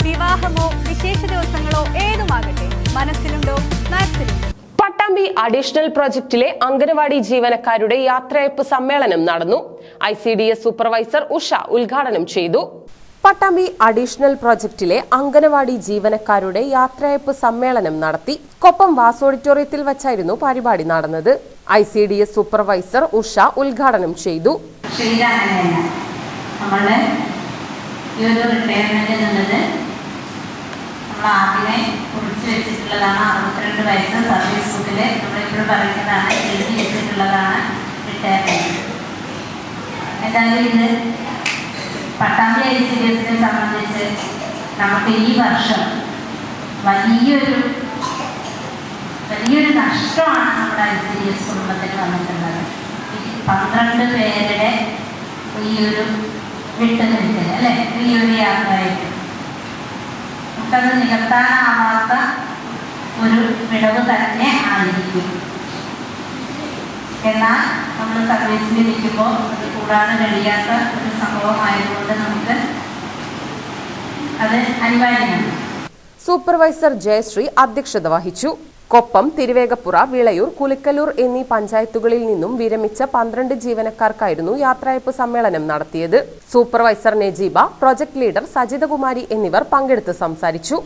വിവാഹമോ വിശേഷ ദിവസങ്ങളോ ഏതുമാകട്ടെ, മനസ്സിലുണ്ടോ മാത്സിലുണ്ടോ. പട്ടാമ്പി അഡീഷണൽ പ്രോജക്റ്റിലെ അംഗനവാടി ജീവനക്കാരുടെ യാത്രയയപ്പ് സമ്മേളനം നടന്നു. ICDS സൂപ്പർവൈസർ ഉഷ ഉദ്ഘാടനം ചെയ്തു. പട്ടാമ്പി അഡീഷണൽ പ്രോജക്റ്റിലെ അംഗനവാടി ജീവനക്കാരുടെ യാത്രയയപ്പ് സമ്മേളനം നടത്തി. കൊപ്പം വാസ് ഓഡിറ്റോറിയത്തിൽ വച്ചായിരുന്നു പരിപാടി നടന്നത്. ICDS സൂപ്പർവൈസർ ഉഷ ഉദ്ഘാടനം ചെയ്തു. നമ്മുടെ ഈ ഒരു റിട്ടയർമെന്റ് എന്നുള്ളത് നമ്മൾ ആദ്യമേ കുറിച്ച് വെച്ചിട്ടുള്ളതാണ്. 62 വയസ്സ് സർവീസ് ബുക്കിൽ നമ്മളിപ്പോഴും പറയുന്നതാണ്, എഴുതി വെച്ചിട്ടുള്ളതാണ് റിട്ടയർമെന്റ്. എന്തായാലും ഇത് പട്ടാമ്പി ICDSനെ സംബന്ധിച്ച് നമുക്ക് ഈ വർഷം വലിയൊരു നഷ്ടമാണ് നമ്മുടെ ICDS കുടുംബത്തിന് വന്നിട്ടുള്ളത്. 12 പേരുടെ ഈ ഒരു വിട്ടുനിൽക്കൽ അല്ലെ, ഈ ഒരു യാത്രയായിട്ട് നമുക്കത് നികത്താനാവാത്ത ഒരു വിടവ് തന്നെ ആയിരിക്കും. എന്നാൽ നമ്മൾ സർവീസിൽ ഇരിക്കുമ്പോൾ അത് കൂടാതെ കഴിയാത്ത ഒരു സംഭവമായതുകൊണ്ട് നമുക്ക് അത് അനിവാര്യമാണ്. സൂപ്പർവൈസർ ജയശ്രീ അധ്യക്ഷത വഹിച്ചു. കൊപ്പം, തിരുവേഗപ്പുറ, വിളയൂർ, കുലിക്കലൂർ എന്നീ പഞ്ചായത്തുകളിൽ നിന്നും വിരമിച്ച 12 ജീവനക്കാർക്കായിരുന്നു യാത്രയയപ്പ് സമ്മേളനം നടത്തിയത്. Supervisor Najeeba, project leader Sajithakumari എന്നിവർ പങ്കെടുത്ത് സംസാരിച്ചു.